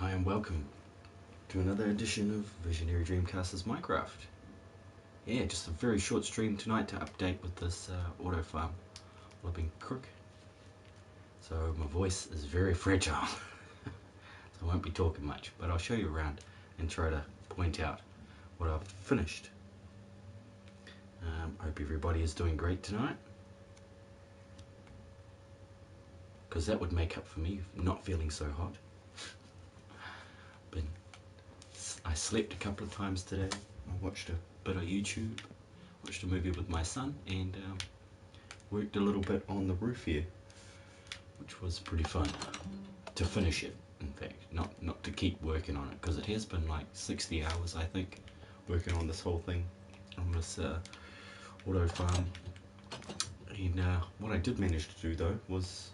Hi and welcome to another edition of Visionary Dreamcaster's Minecraft. Yeah, just a very short stream tonight to update with this auto farm living crook. So my voice is very fragile, so I won't be talking much, but I'll show you around and try to point out what I've finished. I hope everybody is doing great tonight, because that would make up for me not feeling so hot. I slept a couple of times today. I watched a bit of YouTube, watched a movie with my son, and worked a little bit on the roof here, which was pretty fun to finish it. In fact, not to keep working on it, because it has been like 60 hours, I think, working on this whole thing, on this auto farm. And what I did manage to do though was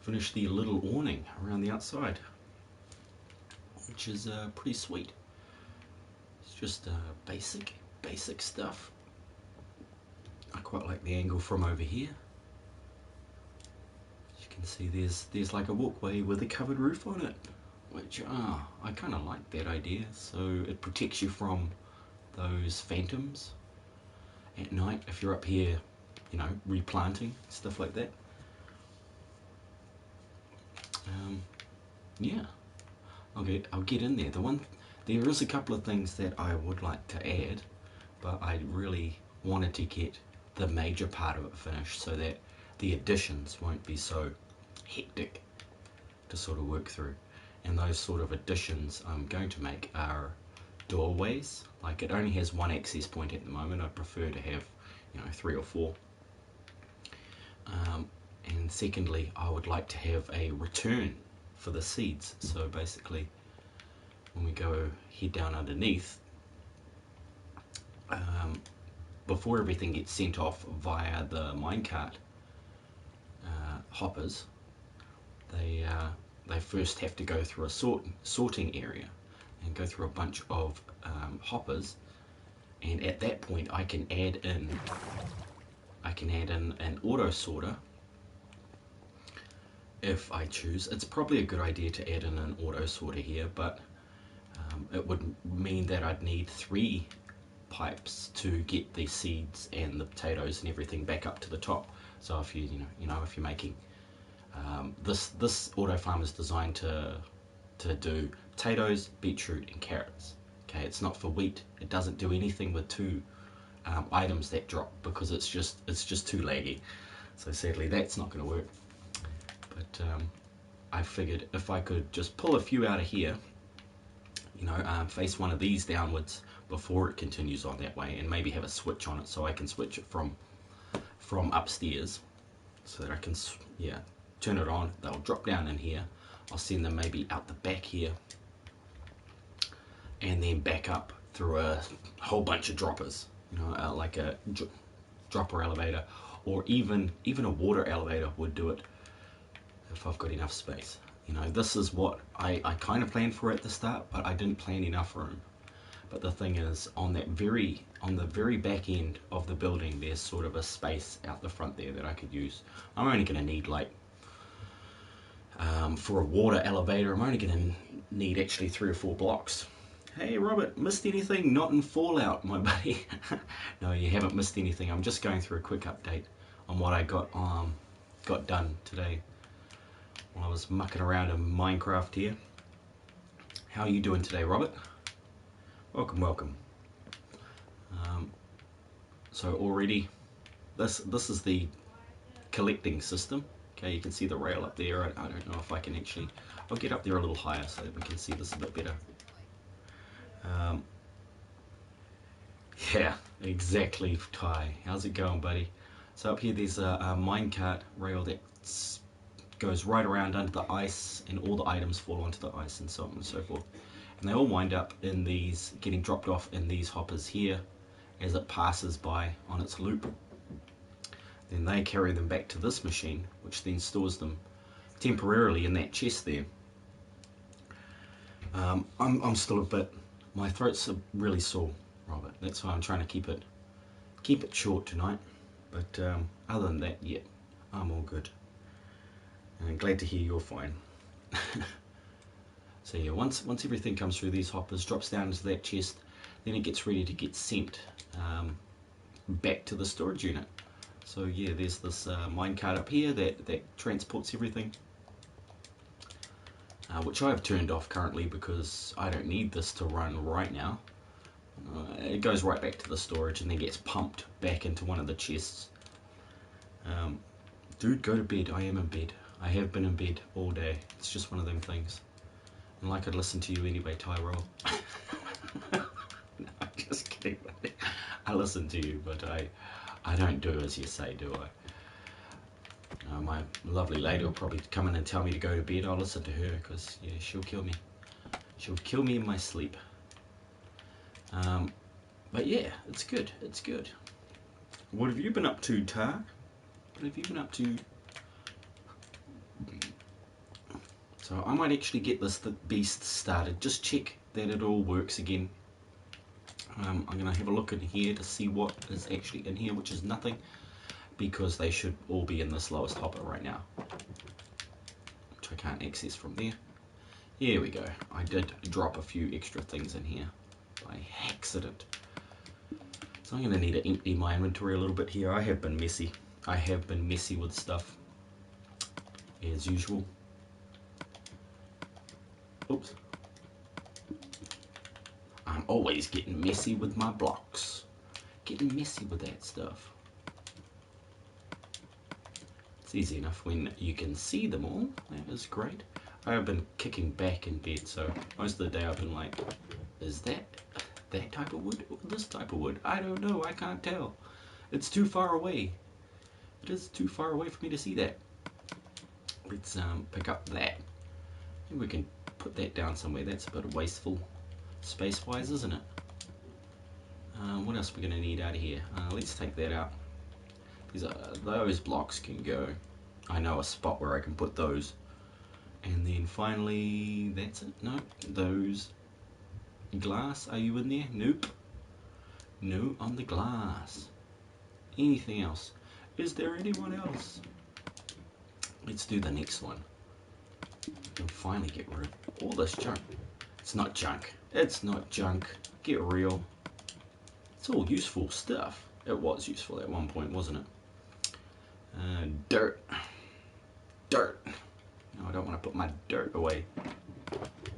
finish the little awning around the outside, which is pretty sweet. It's just basic stuff. I quite like the angle from over here. As you can see, there's like a walkway with a covered roof on it, which I kind of like that idea. So it protects you from those phantoms at night if you're up here, you know, replanting, stuff like that. Yeah, I'll get in there. There is a couple of things that I would like to add, but I really wanted to get the major part of it finished so that the additions won't be so hectic to sort of work through. And those sort of additions I'm going to make are doorways. Like, it only has one access point at the moment. I prefer to have, you know, 3 or 4. And secondly, I would like to have a return for the seeds. So basically, when we go head down underneath, before everything gets sent off via the minecart hoppers, they first have to go through a sorting area and go through a bunch of hoppers, and at that point I can add in an auto sorter if I choose. It's probably a good idea to add in an auto sorter here, but it would mean that I'd need 3 pipes to get the seeds and the potatoes and everything back up to the top. So if you know if you're making this auto farm is designed to do potatoes, beetroot and carrots. Okay, it's not for wheat. It doesn't do anything with 2 items that drop, because it's just too laggy. So sadly that's not going to work. But I figured if I could just pull a few out of here, you know, face one of these downwards before it continues on that way, and maybe have a switch on it so I can switch it from upstairs, so that I can, yeah, turn it on. They'll drop down in here. I'll send them maybe out the back here, and then back up through a whole bunch of droppers, you know, like a dropper elevator, or even a water elevator would do it if I've got enough space. You know, this is what I kind of planned for at the start, but I didn't plan enough room. But the thing is, on the very back end of the building, there's sort of a space out the front there that I could use. I'm only going to need, like, for a water elevator, I'm only going to need actually 3 or 4 blocks. Hey Robert, missed anything? Not in Fallout, my buddy. No, you haven't missed anything. I'm just going through a quick update on what I got done today while I was mucking around in Minecraft here. How are you doing today, Robert? Welcome. So already, this is the collecting system. Okay, you can see the rail up there. I don't know if I can actually, I'll get up there a little higher so that we can see this a bit better. Yeah, exactly, Ty. How's it going, buddy? So up here there's a minecart rail that goes right around under the ice, and all the items fall onto the ice and so on and so forth. And they all wind up in these, getting dropped off in these hoppers here as it passes by on its loop. Then they carry them back to this machine, which then stores them temporarily in that chest there. I'm still a bit, my throat's really sore, Robert. That's why I'm trying to keep it short tonight. But other than that, yeah, I'm all good. And glad to hear you're fine. So yeah, once everything comes through these hoppers, drops down into that chest, then it gets ready to get sent back to the storage unit. So yeah, there's this minecart up here that transports everything, which I've turned off currently because I don't need this to run right now. It goes right back to the storage and then gets pumped back into one of the chests. Dude, go to bed. I am in bed. I have been in bed all day. It's just one of them things. And like I'd listen to you anyway, Tyrell. No, I'm just kidding. I listen to you, but I don't do as you say, do I? My lovely lady will probably come in and tell me to go to bed. I'll listen to her because, yeah, she'll kill me. She'll kill me in my sleep. But yeah, it's good. It's good. What have you been up to, Tar? What have you been up to? So I might actually get this beast started. Just check that it all works again. I'm going to have a look in here to see what is actually in here, which is nothing, because they should all be in this lowest hopper right now, which I can't access from there. Here we go. I did drop a few extra things in here by accident. So I'm going to need to empty my inventory a little bit here. I have been messy. I have been messy with stuff, as usual. Oops. I'm always getting messy with my blocks. Getting messy with that stuff. It's easy enough when you can see them all. That is great. I have been kicking back in bed, so most of the day I've been like, is that type of wood or this type of wood? I don't know, I can't tell. It's too far away. It is too far away for me to see that. Let's pick up that. Maybe we can put that down somewhere. That's a bit wasteful space-wise, isn't it? What else are we going to need out of here? Let's take that out. Those blocks can go. I know a spot where I can put those. And then finally, that's it. No, those glass. Are you in there? Nope. No on the glass. Anything else? Is there anyone else? Let's do the next one. And finally get rid of all this junk. It's not junk. It's not junk. Get real. It's all useful stuff. It was useful at one point, wasn't it? Dirt. Dirt. No, I don't want to put my dirt away.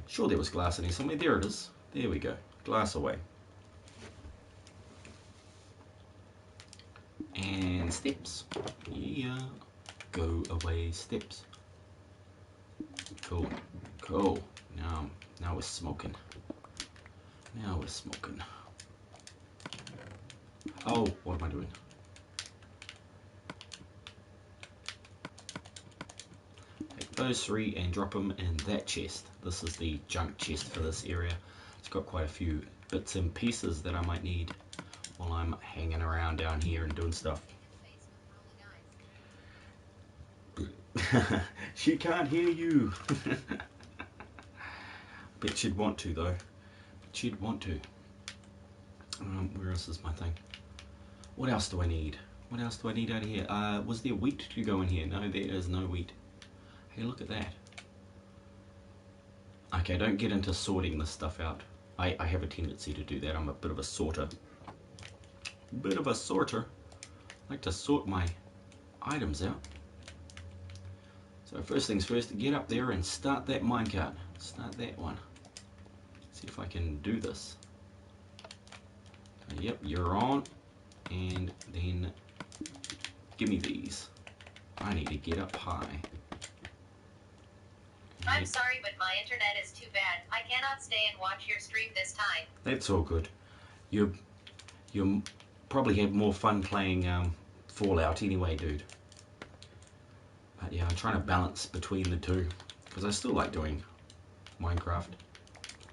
Sure, there was glass in here somewhere. There it is. There we go. Glass away. And steps. Yeah. Go away steps. Cool. Cool. Now we're smoking. Now we're smoking. Oh, what am I doing? Take those three and drop them in that chest. This is the junk chest for this area. It's got quite a few bits and pieces that I might need while I'm hanging around down here and doing stuff. She can't hear you. Bet she'd want to though. She'd want to. Where else is my thing? What else do I need? What else do I need out of here? Was there wheat to go in here? No, there is no wheat. Hey, look at that. Okay, don't get into sorting this stuff out. I have a tendency to do that. I'm a bit of a sorter. Bit of a sorter. I like to sort my items out. So first things first, get up there and start that minecart. Start that one. See if I can do this. Yep, you're on. And then give me these. I need to get up high. I'm sorry, but my internet is too bad. I cannot stay and watch your stream this time. That's all good. You probably have more fun playing Fallout anyway, dude. But yeah, I'm trying to balance between the two because I still like doing Minecraft,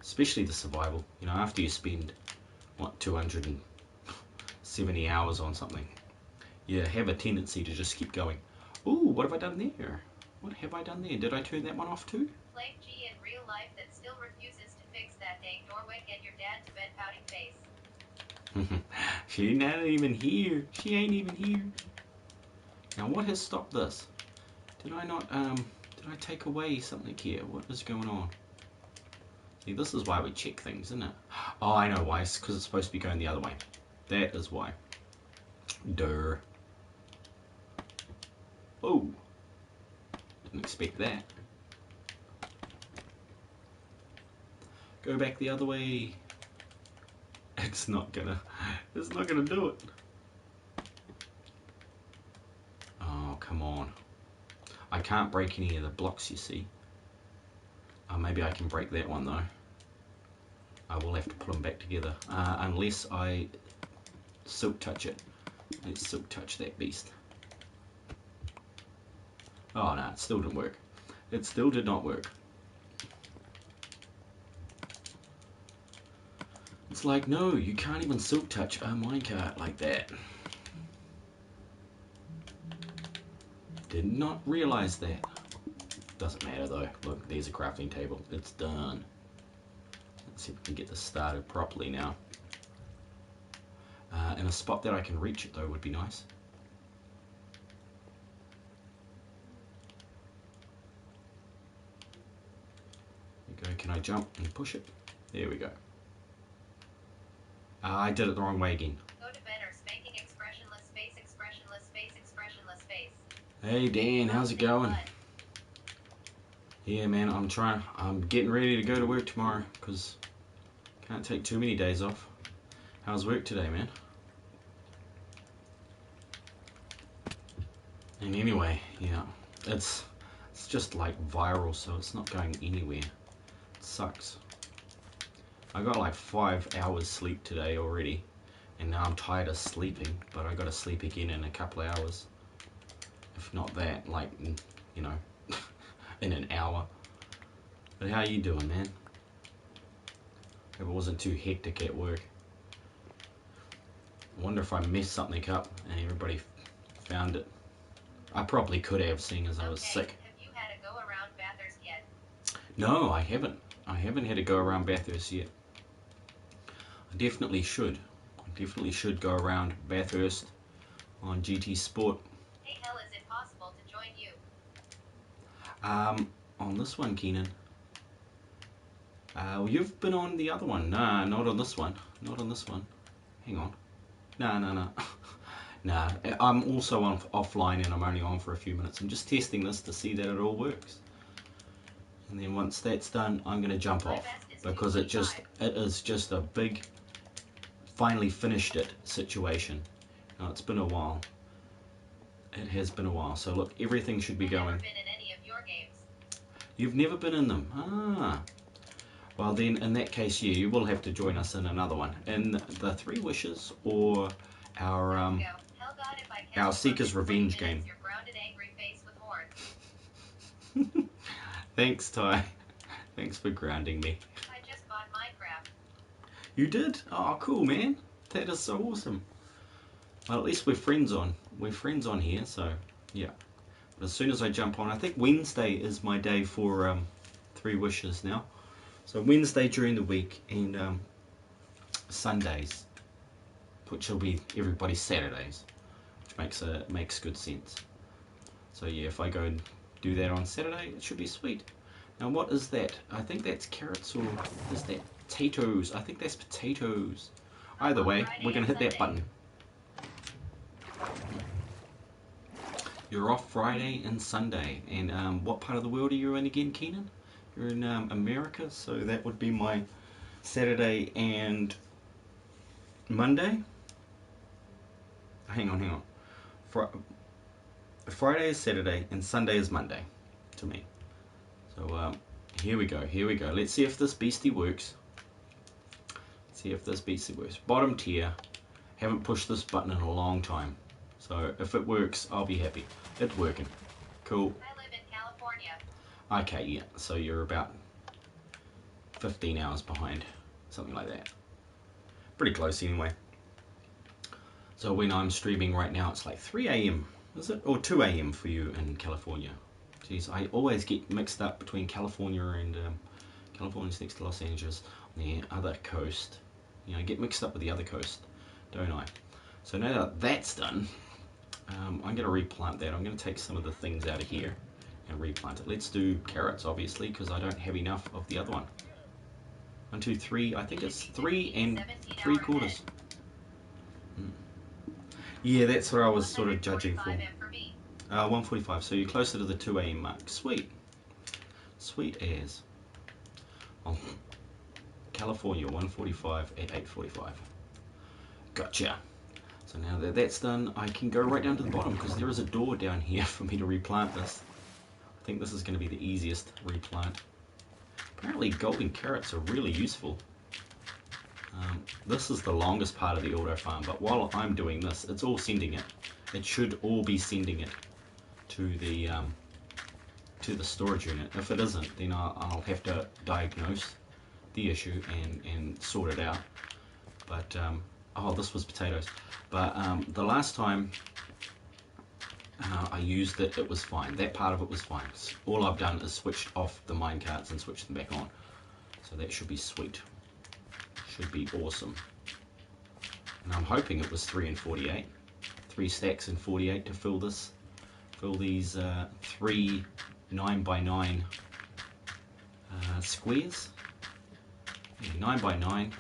especially the survival. You know, after you spend what 270 hours on something, you have a tendency to just keep going. Ooh, what have I done there? What have I done there? Did I turn that one off too? Play G in real life that still refuses to fix that dang doorway. Get your dad to bed, pouting face. She's not even here. She ain't even here. Now what has stopped this? Did I not did I take away something here? What is going on? See, this is why we check things, isn't it? Oh, I know why. It's because it's supposed to be going the other way. That is why. Durr. Oh. Didn't expect that. Go back the other way. It's not gonna do it. Oh, come on. I can't break any of the blocks, you see. Maybe I can break that one though. I will have to put them back together. Unless I silk touch it. Let's silk touch that beast. Oh no, it still didn't work. It still did not work. It's like, no, you can't even silk touch a minecart like that. Did not realize that. Doesn't matter though. Look, there's a crafting table. It's done. Let's see if we can get this started properly now. In a spot that I can reach it though would be nice. There we go. Can I jump and push it? There we go. I did it the wrong way again. Go to bed or spanking expressionless face, expressionless face, expressionless face. Hey Dan, how's it going? Yeah man, I'm getting ready to go to work tomorrow because can't take too many days off. How's work today, man? And anyway, yeah, it's just like viral, so it's not going anywhere. It sucks. I got like 5 hours sleep today already, and now I'm tired of sleeping, but I got to sleep again in a couple of hours. If not that, like, you know, in an hour. But how you doing, man? Hope it wasn't too hectic at work. I wonder if I messed something up and everybody found it. I probably could have, seeing as I was sick. Have you had a go around Bathurst yet? No, I haven't. I haven't had to go around Bathurst yet. I definitely should. I definitely should go around Bathurst on GT Sport. Hey, hell, is it possible to join you? On this one, Keenan. Well, you've been on the other one. Nah, not on this one. Not on this one. Hang on. Nah. Nah, I'm also on offline and I'm only on for a few minutes. I'm just testing this to see that it all works. And then once that's done, I'm going to jump off because it is just a big finally finished it situation. Now, it's been a while. It has been a while. So look, everything should be going. I've never been in any of your games. You've never been in them? Ah. Well then, in that case, yeah, you will have to join us in another one. In the Three Wishes or our Seeker's Revenge game. Your grounded, angry face with horns. Thanks, Ty. Thanks for grounding me. I just bought Minecraft. You did? Oh, cool, man. That is so awesome. Well, at least we're friends on. We're friends on here, so yeah. But as soon as I jump on, I think Wednesday is my day for Three Wishes now. So Wednesday during the week and Sundays, which will be everybody's Saturdays, which makes good sense. So yeah, if I go and do that on Saturday, it should be sweet. Now what is that? I think that's carrots, or is that potatoes? I think that's potatoes. Either way, we're going to hit that button. You're off Friday and Sunday. And what part of the world are you in again, Keenan? You're in America, so that would be my Saturday and Monday. Hang on. Friday is Saturday and Sunday is Monday to me. So here we go. Let's see if this beastie works. Bottom tier. Haven't pushed this button in a long time. So if it works, I'll be happy. It's working. Cool. I live in California. Okay, yeah. So you're about 15 hours behind. Something like that. Pretty close anyway. So when I'm streaming right now, it's like 3 a.m. Is it? Or 2 a.m. for you in California. Jeez, I always get mixed up between California and California's next to Los Angeles on the other coast. You know, I get mixed up with the other coast, don't I? So now that that's done, I'm going to replant that. I'm going to take some of the things out of here and replant it. Let's do carrots, obviously, because I don't have enough of the other one. 1, 2, 3. I think it's 3 and 3/4. Yeah, that's what I was sort of judging for. 1:45. So you're closer to the 2 a.m. mark. Sweet. Sweet as. Oh, California, 1:45 at 8:45. Gotcha. So now that that's done, I can go right down to the bottom because there is a door down here for me to replant this. I think this is going to be the easiest replant. Apparently golden carrots are really useful. This is the longest part of the auto farm, but while I'm doing this, it's all sending it. It should all be sending it to the storage unit. If it isn't, then I'll have to diagnose the issue and sort it out. But oh, this was potatoes. But the last time I used it, it was fine. That part of it was fine. All I've done is switched off the minecarts and switched them back on. So that should be sweet. Should be awesome. And I'm hoping it was 3 and 48. 3 stacks and 48 to fill this. Fill these 3 9x9 squares. Yeah, 9x9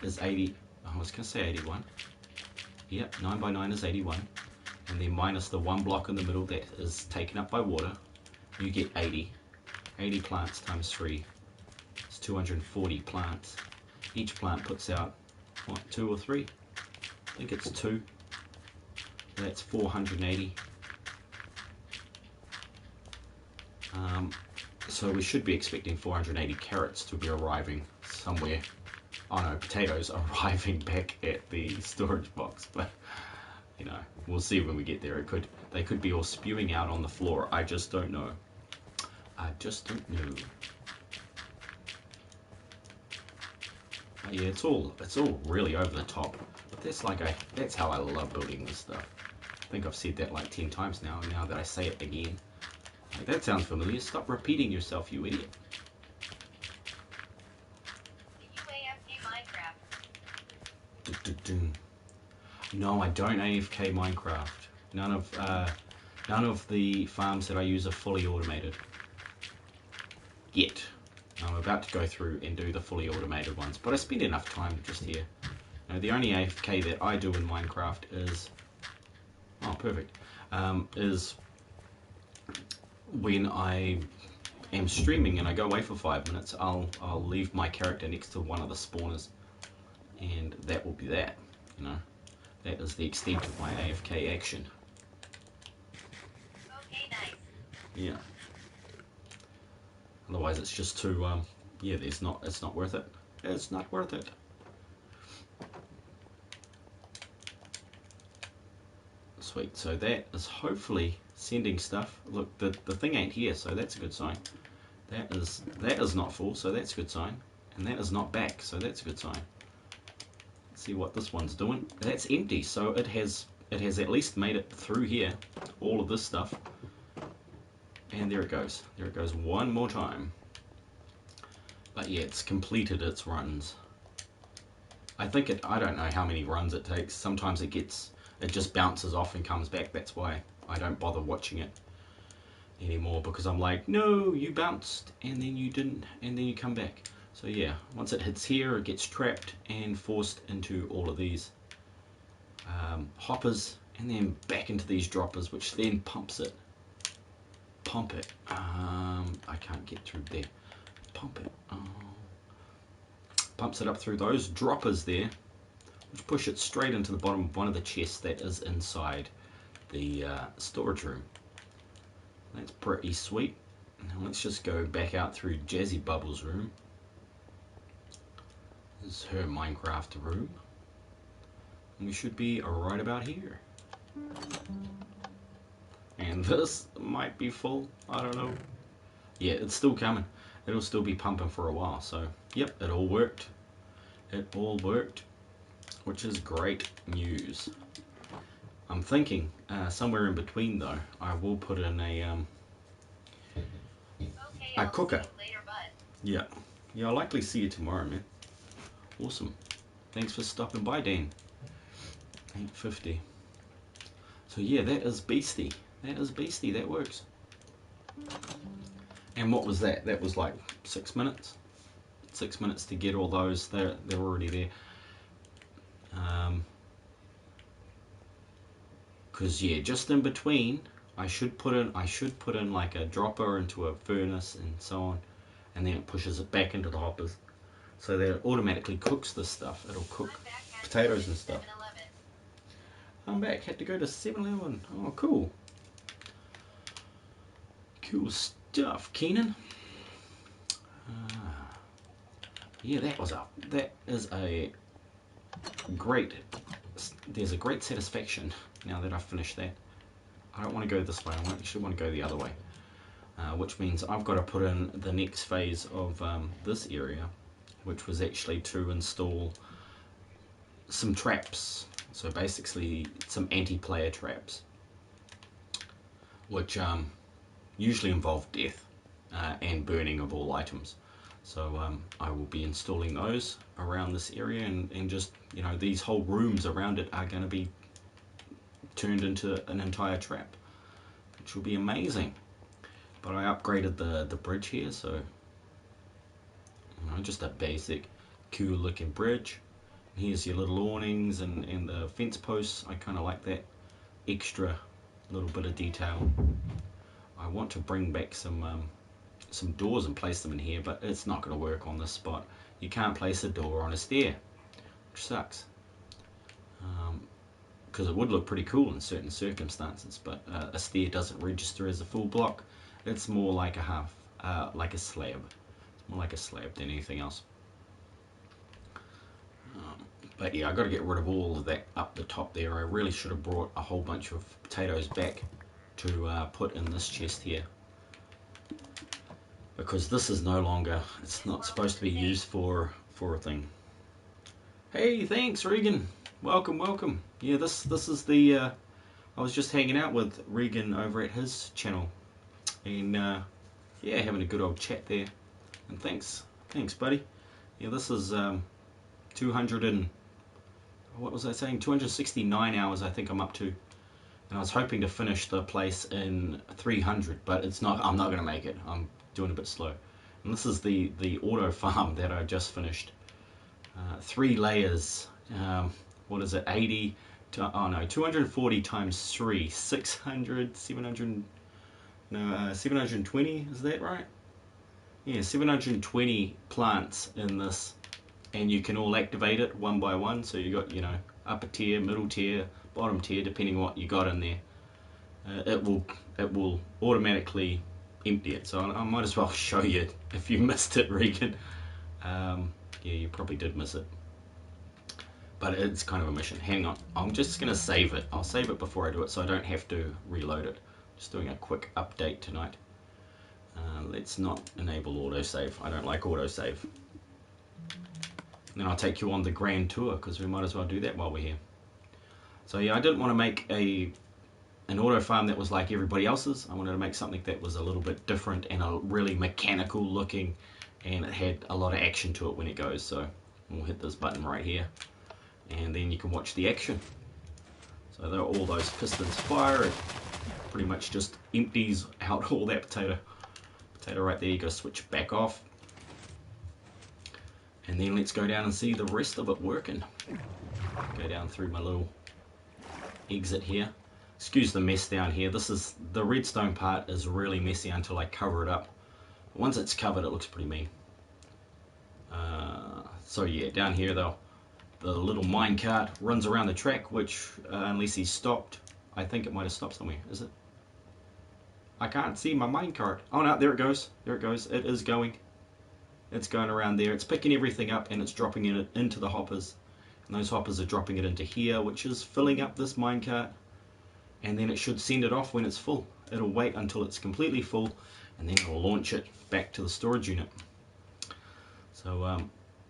is 80. I was going to say 81. Yep, 9x9 is 81. And then minus the 1 block in the middle that is taken up by water, you get 80. 80 plants times 3 is 240 plants. Each plant puts out, what, 2 or 3? I think it's 2. That's 480. So we should be expecting 480 carrots to be arriving somewhere. Oh no, potatoes arriving back at the storage box, but you know, we'll see when we get there. They could be all spewing out on the floor. I just don't know. I just don't know. But yeah, it's all really over the top. But that's how I love building this stuff. I think I've said that like 10 times now. Now that I say it again, like, that sounds familiar. Stop repeating yourself, you idiot. No, I don't AFK Minecraft. None of the farms that I use are fully automated. Yet. I'm about to go through and do the fully automated ones, but I spend enough time just here. You know, the only AFK that I do in Minecraft is... Oh, perfect. Is when I am streaming and I go away for 5 minutes, I'll leave my character next to one of the spawners. And that will be that, you know. That is the extent of my AFK action. Okay, nice. Yeah. Otherwise it's just too, yeah, it's not worth it. It's not worth it. Sweet, so that is hopefully sending stuff. Look, the thing ain't here, so that's a good sign. That is not full, so that's a good sign. And that is not back, so that's a good sign. See what this one's doing. That's empty, so it has at least made it through here, all of this stuff. And there it goes. There it goes one more time. But yeah, it's completed its runs. I don't know how many runs it takes. Sometimes it just bounces off and comes back. That's why I don't bother watching it anymore, because I'm like, no, you bounced and then you didn't, and then you come back. So yeah, once it hits here, it gets trapped and forced into all of these hoppers, and then back into these droppers, which then pumps it. Pump it. I can't get through there. Pump it. Pumps it up through those droppers there, which push it straight into the bottom of one of the chests that is inside the storage room. That's pretty sweet. Now let's just go back out through Jazzy Bubble's room. This is her Minecraft room. And we should be right about here. And this might be full, I don't know. Yeah, it's still coming. It'll still be pumping for a while, so yep, it all worked. It all worked, which is great news. I'm thinking somewhere in between though, I will put in a cooker. Later, bud. Yeah, I'll likely see you tomorrow, man. Awesome. Thanks for stopping by, Dan. 8:50. So yeah, that is beastie. That is beastie. That works. And what was that? That was like 6 minutes. 6 minutes to get all those. They're already there. Because yeah, just in between, I should put in like a dropper into a furnace and so on, and then it pushes it back into the hoppers, so that it automatically cooks this stuff. It'll cook potatoes and stuff. I'm back. Had to go to 7-Eleven. Oh, cool. Cool stuff, Keenan. Yeah, that is a great. There's a great satisfaction now that I've finished that. I don't want to go this way. I actually want to go the other way, which means I've got to put in the next phase of this area, which was actually to install some traps. So basically some anti-player traps, which usually involve death and burning of all items. So I will be installing those around this area, and just, you know, these whole rooms around it are going to be turned into an entire trap, which will be amazing. But I upgraded the bridge here, so, you know, just a basic cool looking bridge. Here's your little awnings and the fence posts. I kind of like that extra little bit of detail. I want to bring back some doors and place them in here, but it's not going to work on this spot. You can't place a door on a stair, which sucks. Because it would look pretty cool in certain circumstances, but a stair doesn't register as a full block. It's more like a half, like a slab. It's more like a slab than anything else. But yeah, I got to get rid of all of that up the top there. I really should have brought a whole bunch of potatoes back to put in this chest here, because this is no longer, it's not supposed to be used for a thing. Hey, thanks Regan, welcome. Yeah, this is the I was just hanging out with Regan over at his channel, and yeah, having a good old chat there, and thanks buddy. Yeah, this is 200 and what was I saying, 269 hours I think I'm up to, and I was hoping to finish the place in 300, but it's not, I'm not going to make it. I'm doing a bit slow. And this is the auto farm that I just finished. 3 layers, what is it, 80 to, oh no, 240 times 3, 600, 700, no, 720, is that right? Yeah, 720 plants in this, and you can all activate it one by one. So you got, you know, upper tier, middle tier, bottom tier, depending what you got in there. It will automatically empty it. So I might as well show you if you missed it, Regan. Yeah, you probably did miss it, but it's kind of a mission. Hang on, I'm just gonna save it. I'll save it before I do it, so I don't have to reload it. Just doing a quick update tonight. Let's not enable autosave. I don't like autosave. And then I'll take you on the grand tour, because we might as well do that while we're here. So yeah, I didn't want to make an auto farm that was like everybody else's. I wanted to make something that was a little bit different and a really mechanical looking, and it had a lot of action to it when it goes. So we'll hit this button right here, and then you can watch the action. So there are all those pistons fire. It pretty much just empties out all that potato right there. You got to switch back off, and then let's go down and see the rest of it working. Go down through my little exit here. Excuse the mess down here. This is, the redstone part is really messy until I cover it up. Once it's covered, it looks pretty mean. So yeah, down here though, the little minecart runs around the track, which unless he's stopped, I think it might have stopped somewhere. Is it? I can't see my minecart. Oh no, there it goes. There it goes. It is going. It's going around there. It's picking everything up and it's dropping it into the hoppers. And those hoppers are dropping it into here, which is filling up this minecart. And then it should send it off when it's full. It'll wait until it's completely full, and then it'll launch it back to the storage unit. So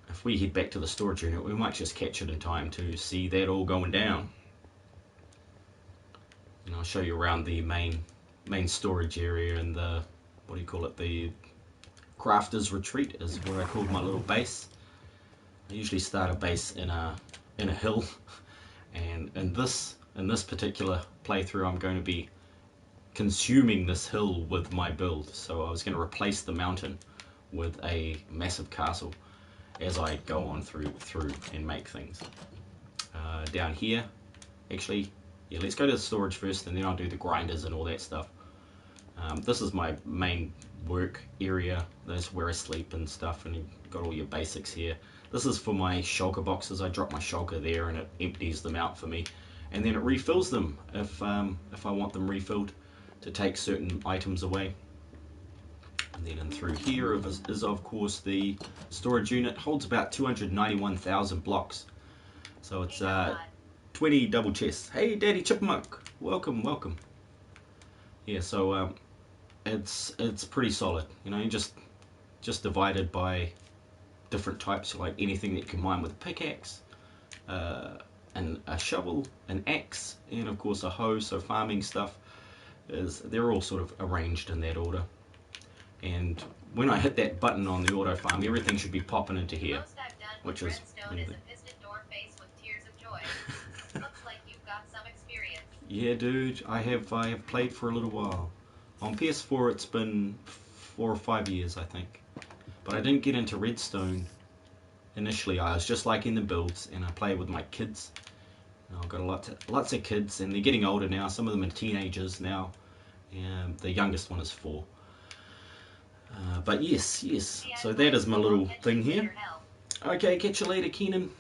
if we head back to the storage unit, we might just catch it in time to see that all going down. And I'll show you around the main storage area, and the, what do you call it, the crafter's retreat is what I called my little base. I usually start a base in a hill, and in this particular playthrough I'm going to be consuming this hill with my build. So I was going to replace the mountain with a massive castle, as I go on through and make things. Down here, actually, yeah, let's go to the storage first, and then I'll do the grinders and all that stuff. This is my main work area. That's where I sleep and stuff, and you've got all your basics here. This is for my shulker boxes. I drop my shulker there, and it empties them out for me, and then it refills them if I want them refilled to take certain items away. And then in through here is of course the storage unit. Holds about 291,000 blocks. So it's 20 double chests. Hey, Daddy Chipmunk, welcome, welcome. Yeah, so it's pretty solid. You know, just divided by different types, like anything that you can mine with a pickaxe, and a shovel, an axe, and of course a hoe. So farming stuff they're all sort of arranged in that order. And when I hit that button on the auto farm, everything should be popping into here, Most I've done which with is redstone is a piston door face with tears of joy. Looks like you've got some experience. yeah, dude. I have played for a little while. On PS4, it's been 4 or 5 years, I think. But I didn't get into redstone initially. I was just liking the builds, and I play with my kids. I've got lots of kids, and they're getting older now. Some of them are teenagers now. And the youngest one is 4. But yes. So that is my little thing here. Okay, catch you later, Keenan.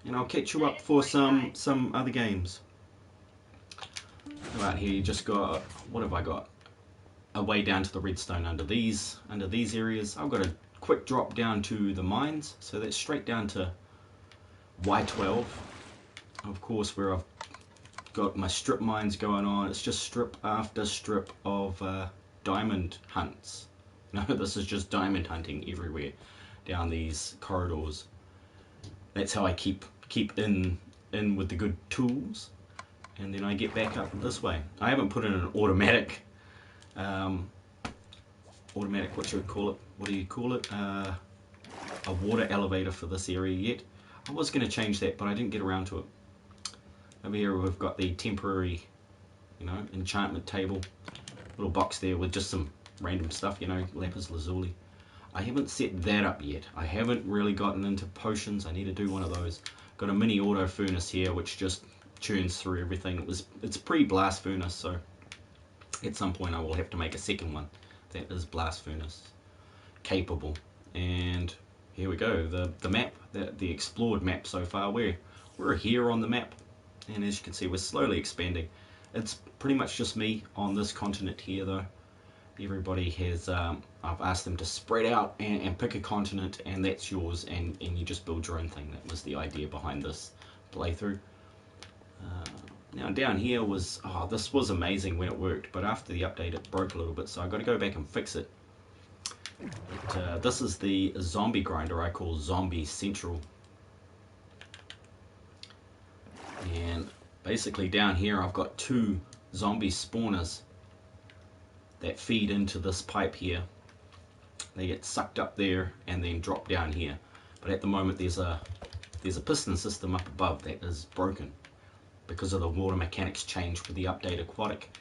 And I'll catch you up for some other games. Right here, you just got, what have I got? A way down to the redstone under these areas. I've got a quick drop down to the mines. So that's straight down to Y12. Of course, where I've got my strip mines going on. It's just strip after strip of diamond hunts. No, this is just diamond hunting everywhere down these corridors. That's how I keep in with the good tools, and then I get back up this way. I haven't put in an automatic what you would call it? What do you call it? A water elevator for this area yet. I was going to change that, but I didn't get around to it. Over here we've got the temporary, you know, enchantment table, little box there with just some random stuff, you know, lapis lazuli. I haven't set that up yet. I haven't really gotten into potions. I need to do one of those. Got a mini auto furnace here which just churns through everything. It's pre-blast furnace, so at some point I will have to make a second one that is blast furnace capable. And here we go, the map, the explored map so far. We're here on the map, and as you can see we're slowly expanding. It's pretty much just me on this continent here though. Everybody has, I've asked them to spread out and pick a continent, and that's yours, and you just build your own thing. That was the idea behind this playthrough. Now down here was, this was amazing when it worked, but after the update it broke a little bit, so I've got to go back and fix it. But, this is the zombie grinder I call Zombie Central. And basically down here I've got 2 zombie spawners that feed into this pipe here. They get sucked up there and then drop down here. But at the moment there's a piston system up above that is broken because of the water mechanics change with the update aquatic.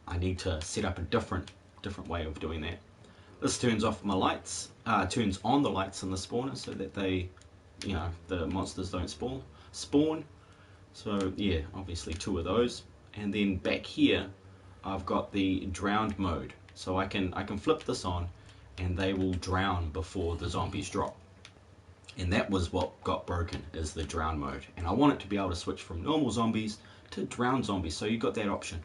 I need to set up a different way of doing that. This turns off my lights, turns on the lights in the spawner so that they, you know, the monsters don't spawn. So yeah, obviously 2 of those. And then back here I've got the drowned mode, so I can flip this on and they will drown before the zombies drop. And that was what got broken, is the drown mode. And I want it to be able to switch from normal zombies to drowned zombies, so you've got that option.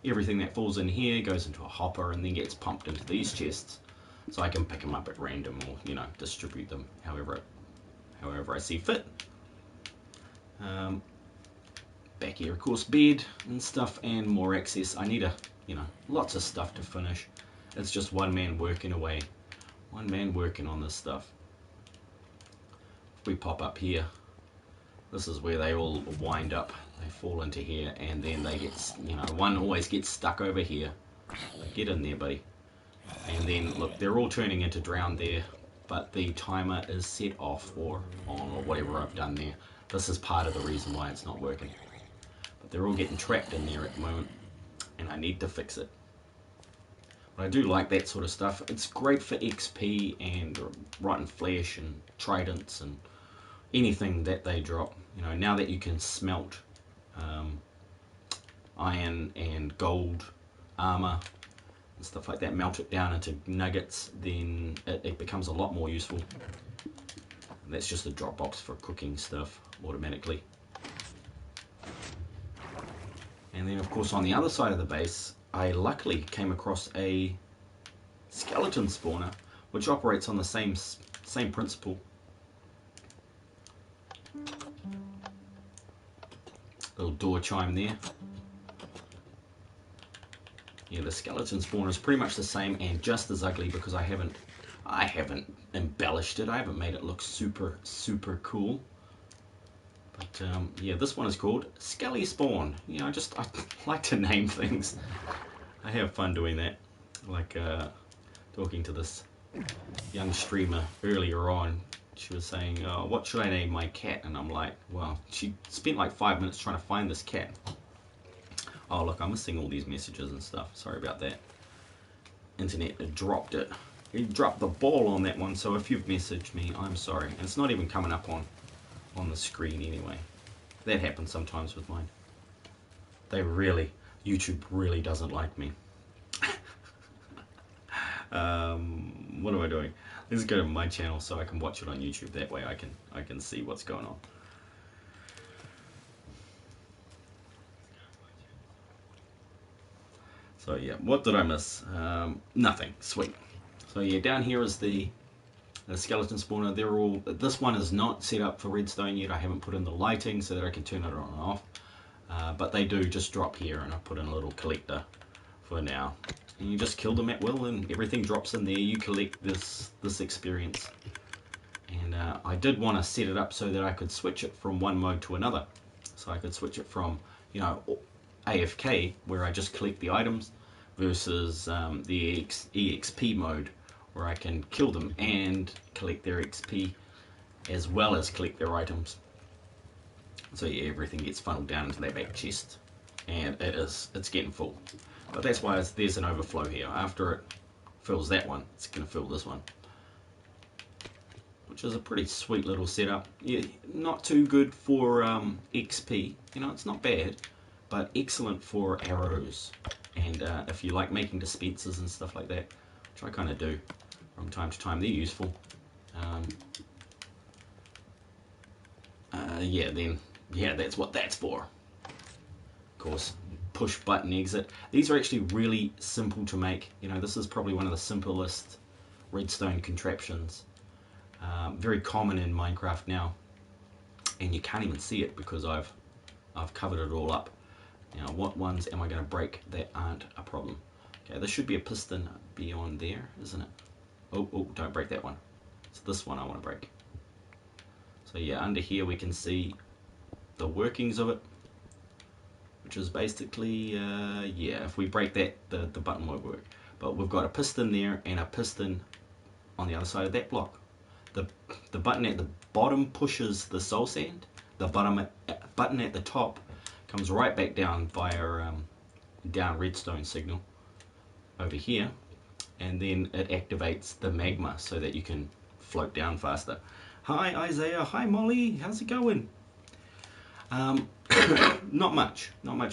Everything that falls in here goes into a hopper and then gets pumped into these chests, so I can pick them up at random, or, you know, distribute them however I see fit. Back here, of course, bed and stuff, and more access. I need lots of stuff to finish. It's just one man working away, one man working on this stuff. If we pop up here, this is where they all wind up. They fall into here, and then they get, you know, one always gets stuck over here. Get in there, buddy. And then look, they're all turning into drowned there, but the timer is set off or on, or whatever I've done there. This is part of the reason why it's not working. But they're all getting trapped in there at the moment, and I need to fix it. But I do like that sort of stuff. It's great for XP and rotten flesh and tridents and anything that they drop. You know, now that you can smelt iron and gold armor and stuff like that, melt it down into nuggets, then it becomes a lot more useful. And that's just a drop box for cooking stuff automatically. And then of course on the other side of the base, I luckily came across a skeleton spawner which operates on the same principle. Little door chime there. Yeah, the skeleton spawner is pretty much the same and just as ugly because I haven't embellished it. I haven't made it look super cool. But yeah, this one is called Skelly Spawn. You know, I like to name things. I have fun doing that. Like talking to this young streamer earlier on. She was saying, what should I name my cat? And I'm like, well, she spent like 5 minutes trying to find this cat. Oh, look, I'm missing all these messages and stuff. Sorry about that. Internet dropped it. It dropped the ball on that one, so if you've messaged me, I'm sorry. And it's not even coming up on the screen anyway. That happens sometimes with mine. YouTube really doesn't like me. What am I doing? Let's go to my channel so I can watch it on YouTube. That way I can see what's going on. So yeah, what did I miss? Nothing. Sweet. So yeah, down here is the skeleton spawner. This one is not set up for redstone yet. I haven't put in the lighting so that I can turn it on and off. But they do just drop here, and I put in a little collector for now. And you just kill them at will, and everything drops in there. You collect this experience. And I did want to set it up so that I could switch it from one mode to another. So I could switch it from, you know, AFK, where I just collect the items, versus the EXP mode, where I can kill them and collect their XP, as well as collect their items. So yeah, everything gets funneled down into that back chest, and it's getting full. But that's why there's an overflow here. After it fills that one, it's going to fill this one, which is a pretty sweet little setup. Yeah, not too good for XP. You know, it's not bad, but excellent for arrows. And if you like making dispensers and stuff like that, which I kind of do from time to time, they're useful. Yeah, that's what that's for. Of course, push button exit. These are actually really simple to make. You know, this is probably one of the simplest redstone contraptions. Very common in Minecraft now, and you can't even see it because I've covered it all up. Now, what ones am I going to break that aren't a problem? Okay, there should be a piston beyond there, isn't it? Oh, don't break that one. It's this one I want to break. So yeah, under here we can see the workings of it, which is basically, yeah, if we break that, the button won't work. But we've got a piston there and a piston on the other side of that block. The button at the bottom pushes the soul sand. The button at the top comes right back down via down redstone signal over here, and then it activates the magma so that you can float down faster. Hi Isaiah, hi Molly, how's it going? Not much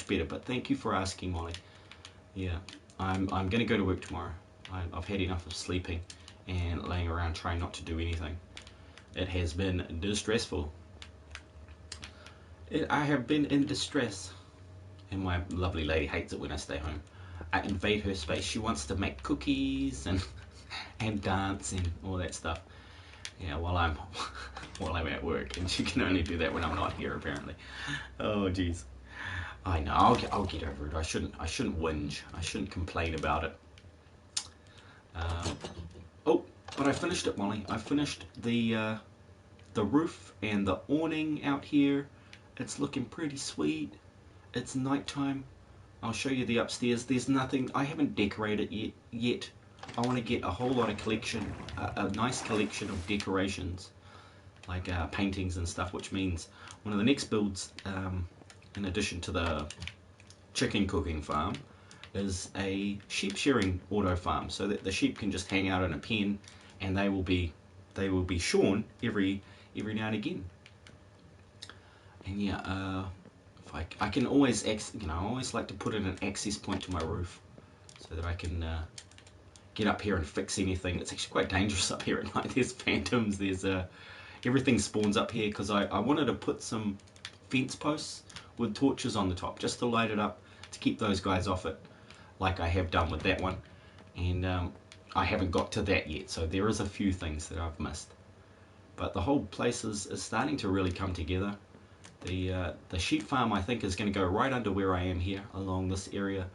better, but thank you for asking, Molly. Yeah, I'm gonna go to work tomorrow. I've had enough of sleeping and laying around trying not to do anything. It has been distressful. I have been in distress, and my lovely lady hates it when I stay home. I invade her space. She wants to make cookies and dance and all that stuff. Yeah, while I'm at work, and she can only do that when I'm not here, apparently. Oh, jeez. I know. I'll get over it. I shouldn't whinge. I shouldn't complain about it. Oh, but I finished it, Molly. I finished the roof and the awning out here. It's looking pretty sweet. It's nighttime. I'll show you the upstairs. There's nothing. I haven't decorated it yet. I want to get a whole lot of collection, a nice collection of decorations, like paintings and stuff, which means one of the next builds, in addition to the chicken cooking farm, is a sheep shearing auto farm, so that the sheep can just hang out in a pen and they will be they will be shorn every now and again. And yeah, if I can always I always like to put in an access point to my roof so that I can get up here and fix anything. It's actually quite dangerous up here at night. There's phantoms, there's everything spawns up here, because I wanted to put some fence posts with torches on the top just to light it up to keep those guys off it, like I have done with that one. And I haven't got to that yet, so there is a few things that I've missed. But the whole place is starting to really come together. The sheep farm, I think, is going to go right under where I am here, along this area.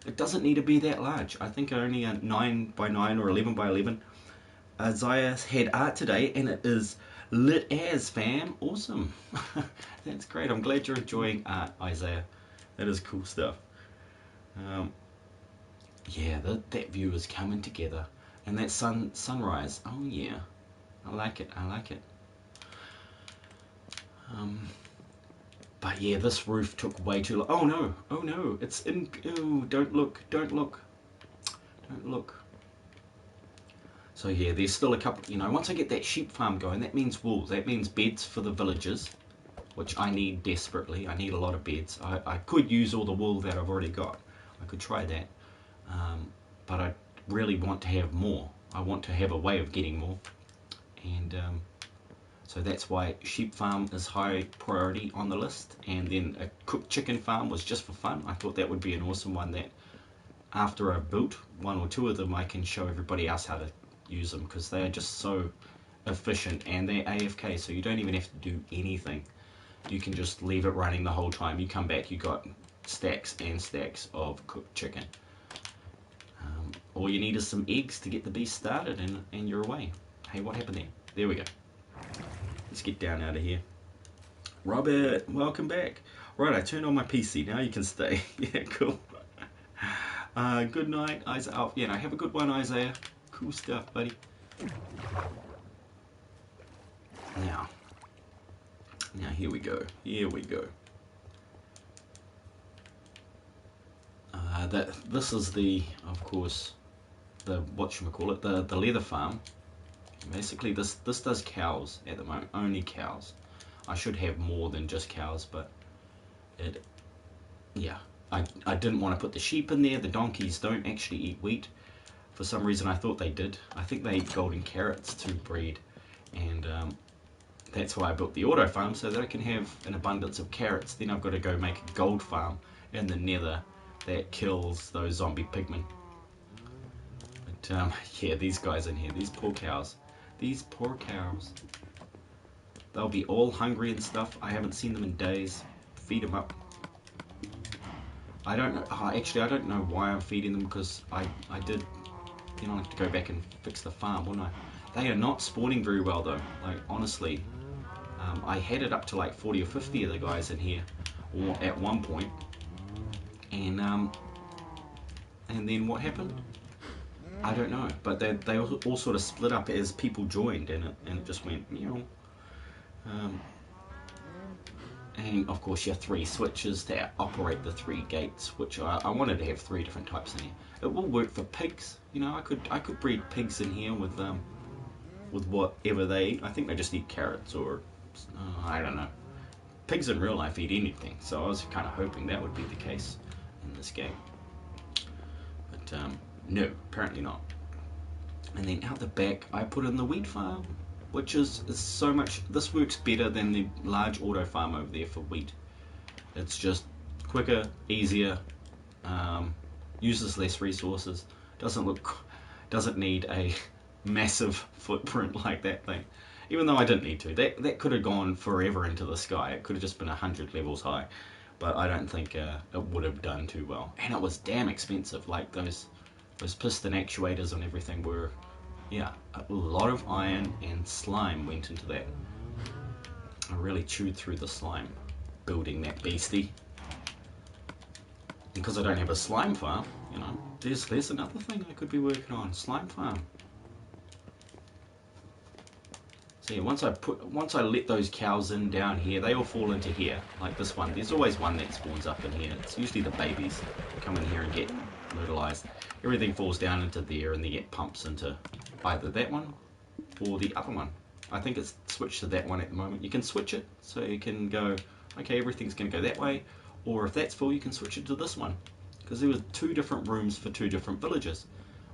It doesn't need to be that large. I think only a 9 by 9 or 11 by 11. Isaiah had art today, and it is lit as, fam. Awesome. That's great. I'm glad you're enjoying art, Isaiah. That is cool stuff. Yeah, that view is coming together. And that sunrise. Oh, yeah. I like it. I like it. But yeah, this roof took way too long. Oh no, oh no, it's in, oh, don't look, don't look, don't look. So yeah, there's still a couple, once I get that sheep farm going, that means wool, that means beds for the villagers, which I need desperately. I need a lot of beds. I could use all the wool that I've already got. I could try that, but I really want to have more. I want to have a way of getting more, and so that's why sheep farm is high priority on the list, and then a cooked chicken farm was just for fun. I thought that would be an awesome one that after I've built one or two of them, I can show everybody else how to use them, because they are just so efficient and they're AFK, so you don't even have to do anything. You can just leave it running the whole time. You come back, you got stacks and stacks of cooked chicken. All you need is some eggs to get the beast started, and you're away. Hey, what happened there? There we go. Let's get down out of here. Robert, welcome back. Right, I turned on my PC. Now you can stay. Yeah, cool. Good night, Isaiah. Oh, yeah, no, have a good one, Isaiah. Cool stuff, buddy. Now here we go. Here we go. This is of course, the whatchamacallit, the leather farm. Basically, this does cows at the moment, only cows. I should have more than just cows, but I didn't want to put the sheep in there. The donkeys don't actually eat wheat. For some reason, I thought they did. I think they eat golden carrots to breed, and that's why I built the auto farm, so that I can have an abundance of carrots. Then I've got to go make a gold farm in the nether that kills those zombie pigmen. But yeah, these guys in here, these poor cows. These poor cows. They'll be all hungry and stuff. I haven't seen them in days. Feed them up. I don't know. Actually, I don't know why I'm feeding them, because I did, have to go back and fix the farm, wouldn't I? They are not spawning very well, though. Like, honestly. I had it up to like 40 or 50 of the guys in here at one point. And then what happened? I don't know, but they all sort of split up as people joined, and it just went meow. And of course, you have 3 switches to operate the 3 gates, which I wanted to have 3 different types in here. It will work for pigs. I could breed pigs in here with whatever they eat. I think they just eat carrots, or I don't know. Pigs in real life eat anything, so I was kind of hoping that would be the case in this game. But no, apparently not. And then out the back, I put in the wheat farm, which is so much. This works better than the large auto farm over there for wheat. It's just quicker, easier, uses less resources, doesn't need a massive footprint like that thing. Even though I didn't need to. That could have gone forever into the sky. It could have just been 100 levels high. But I don't think it would have done too well. And it was damn expensive. Like those piston actuators and everything were, yeah, a lot of iron and slime went into that. I really chewed through the slime building that beastie. Because I don't have a slime farm, there's another thing I could be working on. Slime farm. So yeah, once I let those cows in down here, they all fall into here, like this one. There's always one that spawns up in here. It's usually the babies that come in here and get fertilized. Everything falls down into there, and they get pumps into either that one or the other one. I think it's switched to that one at the moment. You can switch it, so you can go, okay, everything's going to go that way, or if that's full, you can switch it to this one, because there were 2 different rooms for 2 different villages.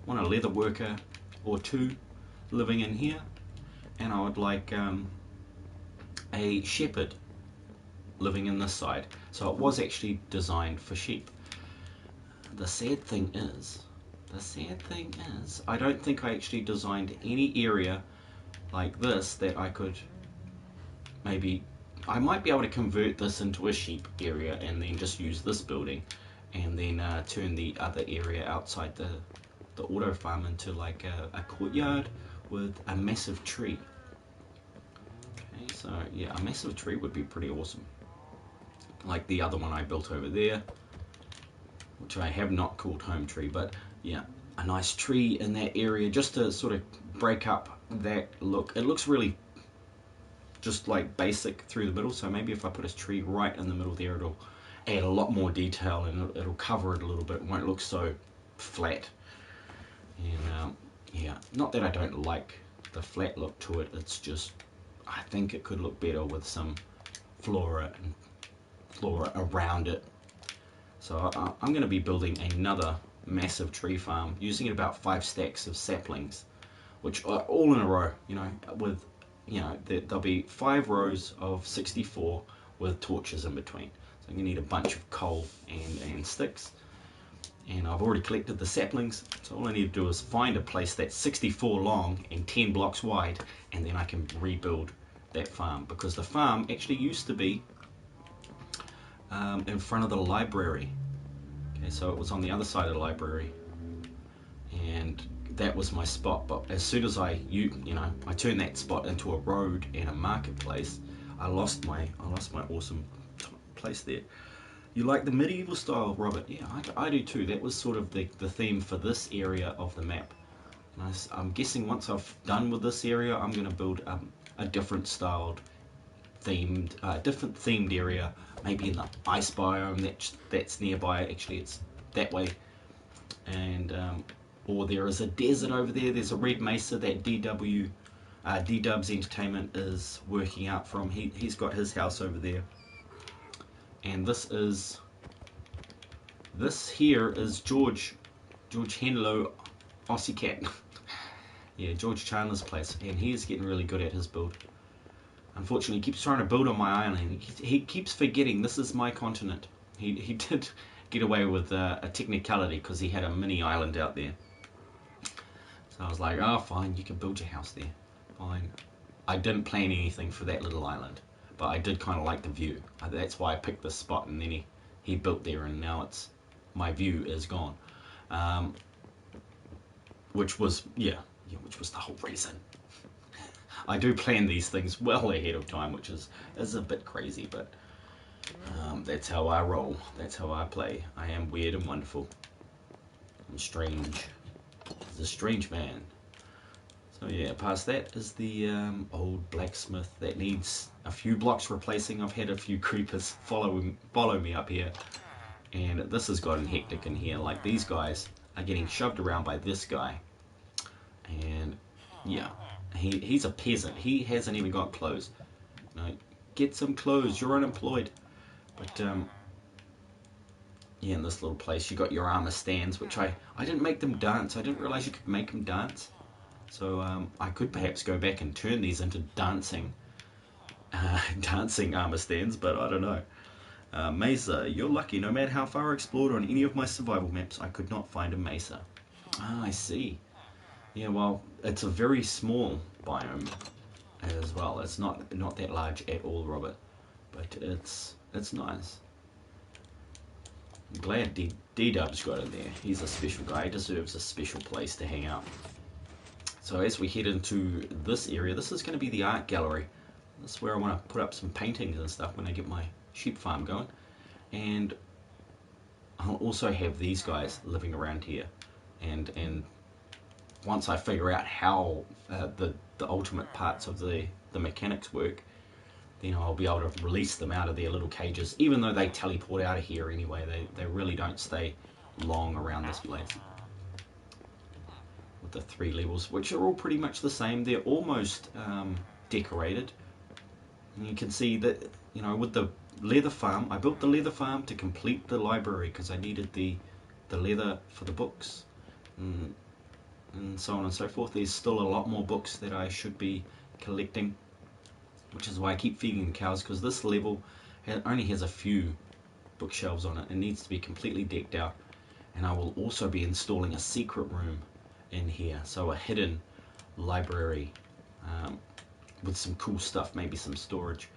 One a leather worker or 2 living in here, and I would like a shepherd living in this side. So it was actually designed for sheep. The sad thing is, I don't think I actually designed any area like this that I could maybe, I might be able to convert this into a sheep area and then just use this building and then turn the other area outside the auto farm into like a courtyard with a massive tree. Okay, so yeah, a massive tree would be pretty awesome. Like the other one I built over there, which I have not called home tree, but yeah, a nice tree in that area just to sort of break up that look. It looks really just like basic through the middle, so maybe if I put a tree right in the middle there, it'll add a lot more detail and it'll cover it a little bit. It won't look so flat. And yeah, not that I don't like the flat look to it, it's just I think it could look better with some flora around it. So I'm going to be building another massive tree farm using about 5 stacks of saplings, which are all in a row, you know, with, you know, there'll be 5 rows of 64 with torches in between. So I'm going to need a bunch of coal and sticks, and I've already collected the saplings, so all I need to do is find a place that's 64 long and 10 blocks wide, and then I can rebuild that farm, because the farm actually used to be in front of the library. Okay, so it was on the other side of the library, and that was my spot. But as soon as I turned that spot into a road and a marketplace, I lost my awesome place there. You like the medieval style, Robert? Yeah, I do too. That was sort of the theme for this area of the map. And I'm guessing once I've done with this area, I'm going to build a different styled different themed area, maybe in the ice biome that's nearby. Actually, it's that way, and or there is a desert over there. There's a red mesa that D-Dubs Entertainment is working out from. He's got his house over there, and this here is George Henlo Aussie Cat. Yeah, George Chandler's place, and he is getting really good at his build. Unfortunately, he keeps trying to build on my island. He keeps forgetting this is my continent. He did get away with a technicality because he had a mini island out there. So I was like, oh, fine, you can build your house there. Fine. I didn't plan anything for that little island, but I did kind of like the view. That's why I picked this spot, and then he built there, and now my view is gone. Which was the whole reason. I do plan these things well ahead of time, which is a bit crazy, but that's how I roll. That's how I play. I am weird and wonderful. I'm strange. The strange man. So yeah, past that is the old blacksmith that needs a few blocks replacing. I've had a few creepers follow me up here, and this has gotten hectic in here. Like, these guys are getting shoved around by this guy, and yeah. He's a peasant. He hasn't even got clothes. No, get some clothes. You're unemployed. But yeah, in this little place, you got your armor stands, which I didn't make them dance. I didn't realize you could make them dance. So I could perhaps go back and turn these into dancing armor stands, but I don't know. Mesa, you're lucky. No matter how far I explored on any of my survival maps, I could not find a mesa. Ah, I see. Yeah, well, it's a very small biome as well. It's not that large at all, Robert, but it's nice. I'm glad D-Dub's got it there. He's a special guy. He deserves a special place to hang out. So as we head into this area, this is going to be the art gallery. This is where I want to put up some paintings and stuff when I get my sheep farm going. And I'll also have these guys living around here, and once I figure out how the ultimate parts of the mechanics work, then I'll be able to release them out of their little cages. Even though they teleport out of here anyway, they really don't stay long around this place. With the 3 levels, which are all pretty much the same. They're almost decorated. And you can see that, you know, with the leather farm, I built the leather farm to complete the library because I needed the leather for the books, and so on and so forth. There's still a lot more books that I should be collecting, which is why I keep feeding the cows, because this level only has a few bookshelves on it. It needs to be completely decked out. And I will also be installing a secret room in here, so a hidden library with some cool stuff, maybe some storage.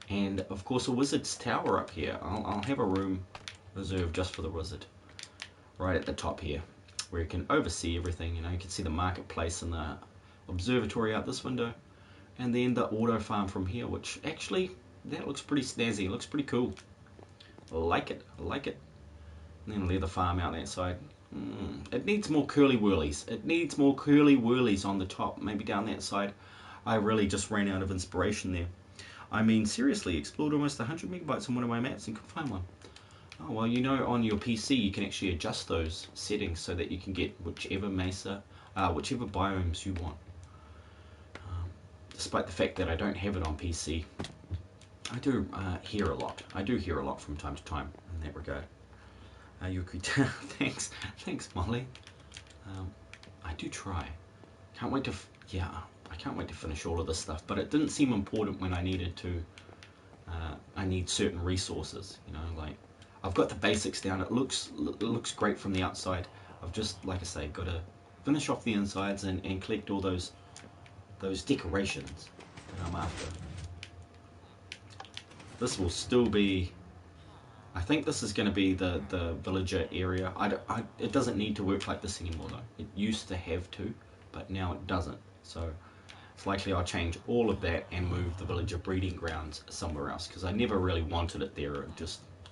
And of course a wizard's tower up here. I'll have a room reserved just for the wizard, right at the top here, where you can oversee everything. You know, you can see the marketplace and the observatory out this window, and then the auto farm from here, which actually, that looks pretty snazzy. It looks pretty cool. I like it. I like it. And then leather farm out that side. It needs more curly whirlies. It needs more curly whirlies on the top. Maybe down that side. I really just ran out of inspiration there. I mean, seriously, explored almost 100 megabytes on one of my maps and couldn't find one. Oh, well, you know, on your PC you can actually adjust those settings so that you can get whichever whichever biomes you want. Despite the fact that I don't have it on PC, I do hear a lot. I do hear a lot from time to time in that regard. You agree? Thanks, Molly. I do try. Can't wait to. I can't wait to finish all of this stuff. But it didn't seem important when I needed to. I need certain resources. You know, like I've got the basics down. It looks great from the outside. I've just, like I say, got to finish off the insides and collect all those decorations that I'm after. This will still be. I think this is going to be the villager area. It doesn't need to work like this anymore though. It used to have to, but now it doesn't. So it's likely I'll change all of that and move the villager breeding grounds somewhere else, because I never really wanted it there.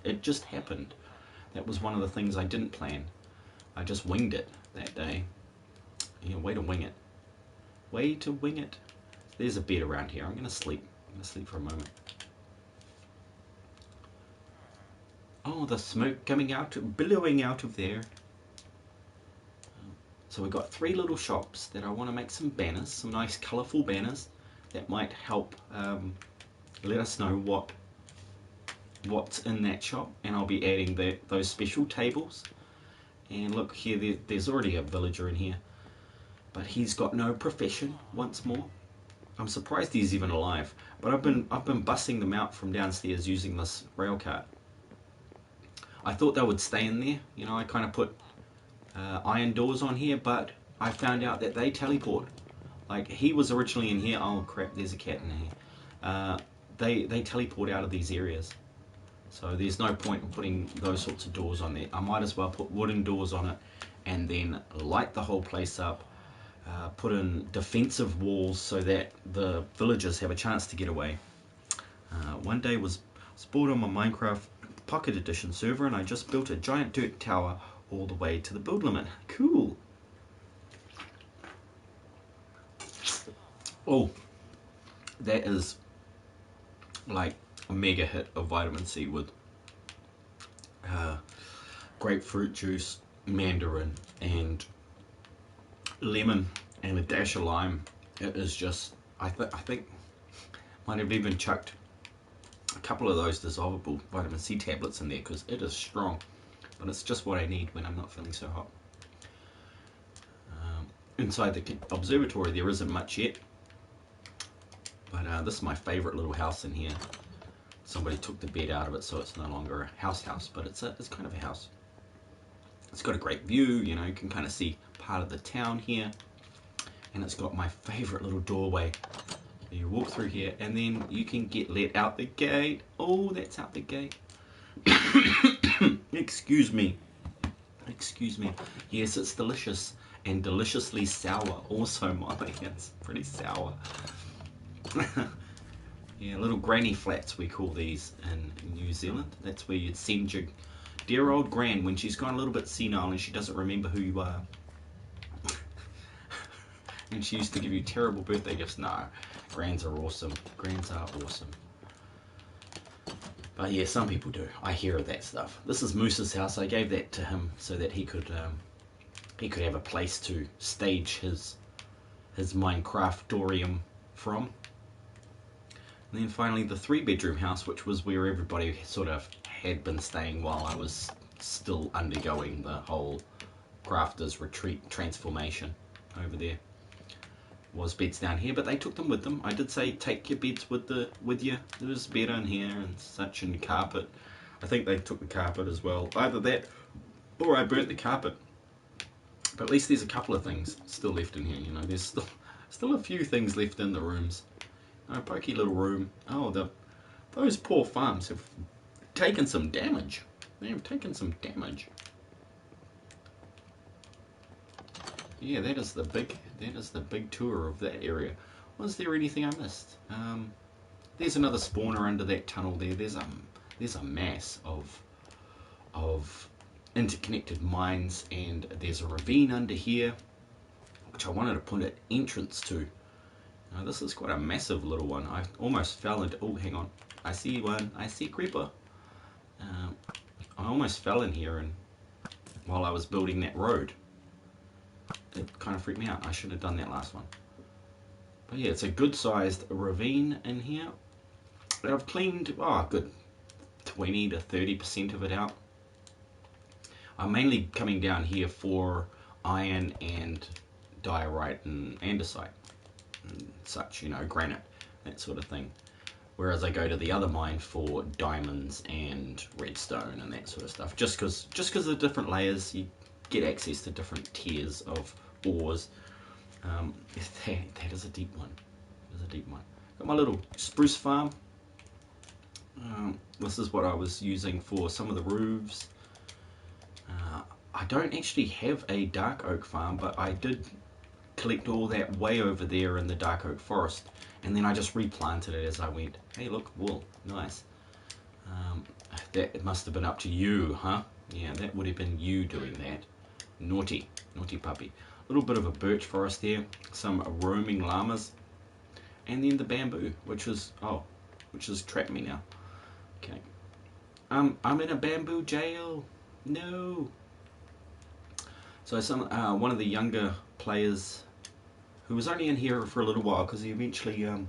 It just happened. That was one of the things I didn't plan. I just winged it that day. You know, way to wing it. Way to wing it. There's a bed around here. I'm going to sleep. I'm going to sleep for a moment. Oh, the smoke coming out, billowing out of there. So we've got 3 little shops that I want to make some banners, some nice colourful banners that might help let us know what's in that shop. And I'll be adding those special tables. And look here, there's already a villager in here, but he's got no profession. Once more, I'm surprised he's even alive. But I've been bussing them out from downstairs using this rail cart. I thought they would stay in there. You know, I kind of put iron doors on here, but I found out that they teleport. Like, he was originally in here. Oh crap, there's a cat in here. They teleport out of these areas. So there's no point in putting those sorts of doors on there. I might as well put wooden doors on it and then light the whole place up. Put in defensive walls so that the villagers have a chance to get away. One day was bored on my Minecraft Pocket Edition server, and I just built a giant dirt tower all the way to the build limit. Cool. Oh, that is like a mega hit of vitamin C with grapefruit juice, mandarin, and lemon, and a dash of lime. It is just, I think might have even chucked a couple of those dissolvable vitamin C tablets in there, because it is strong, but it's just what I need when I'm not feeling so hot. Inside the observatory there isn't much yet, but this is my favorite little house in here. Somebody took the bed out of it, so it's no longer a house, but it's kind of a house. It's got a great view, you know, you can kind of see part of the town here, and it's got my favorite little doorway. You walk through here and then you can get let out the gate. Oh, that's out the gate. Excuse me. Yes, it's delicious and deliciously sour. Also, Molly, it's pretty sour. Yeah, little granny flats we call these in New Zealand. That's where you'd send your dear old gran when she's gone a little bit senile and she doesn't remember who you are. And she used to give you terrible birthday gifts. No, grans are awesome. Grans are awesome. But yeah, some people do. I hear of that stuff. This is Moose's house. I gave that to him so that he could he could have a place to stage his Minecraftorium from. And then finally the 3-bedroom house, which was where everybody sort of had been staying while I was still undergoing the whole Crafter's Retreat transformation over there. Was beds down here, but they took them with them. I did say take your beds with you. There was a bed in here and such, and carpet. I think they took the carpet as well. Either that or I burnt the carpet. But at least there's a couple of things still left in here, you know. There's still a few things left in the rooms. A pokey little room. Oh, those poor farms have taken some damage. They have taken some damage. Yeah, that is the big tour of that area. Was there anything I missed? There's another spawner under that tunnel there. There's a mass of interconnected mines, and there's a ravine under here, which I wanted to put an entrance to. Now, this is quite a massive little one. I almost fell into. Oh, hang on. I see one. I see a creeper. I almost fell in here, and while I was building that road. It kind of freaked me out. I should have done that last one. But yeah, it's a good sized ravine in here. And I've cleaned, a good 20 to 30% of it out. I'm mainly coming down here for iron and diorite and andesite and such, you know, granite, that sort of thing. Whereas I go to the other mine for diamonds and redstone and that sort of stuff. Just because of the different layers, you get access to different tiers of ores. That is a deep one. Got my little spruce farm. This is what I was using for some of the roofs. I don't actually have a dark oak farm, but I did collect all that way over there in the dark oak forest, and then I just replanted it as I went. Hey, look, wool, nice. That must have been up to you, huh? Yeah, that would have been you doing that. Naughty puppy. A little bit of a birch forest there, some roaming llamas, and then the bamboo, which has trapped me now. Okay, I'm in a bamboo jail. No. So one of the younger players, who was only in here for a little while, because he eventually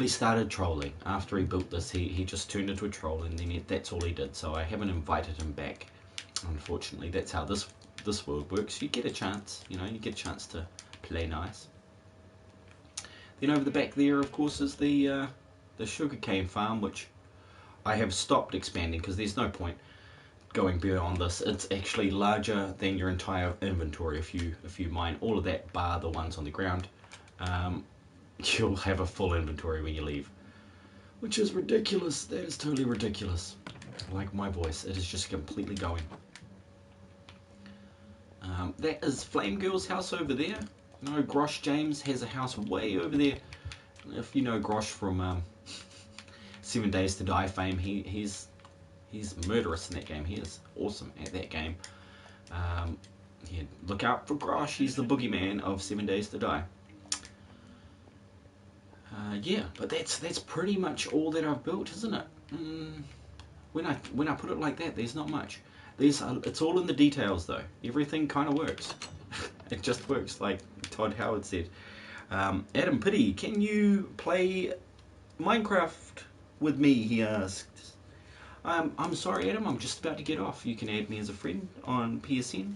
started trolling after he built this. He just turned into a troll, and then that's all he did. So I haven't invited him back. Unfortunately, that's how this world works. You get a chance, you get a chance to play nice. Then over the back there, of course, is the sugarcane farm, which I have stopped expanding because there's no point going beyond this. It's actually larger than your entire inventory. If you mine all of that, bar the ones on the ground, you'll have a full inventory when you leave, which is ridiculous. That is totally ridiculous. Like my voice, it is just completely going. That is Flame Girl's house over there. No, Grosh James has a house way over there. If you know Grosh from 7 Days to Die fame, he's murderous in that game. He is awesome at that game. Yeah, look out for Grosh. He's the boogeyman of 7 Days to Die. Yeah, but that's pretty much all that I've built, isn't it? When I put it like that, there's not much. It's all in the details, though. Everything kind of works. It just works, like Todd Howard said. Adam Pity, can you play Minecraft with me? He asked. I'm sorry, Adam. I'm just about to get off. You can add me as a friend on PSN.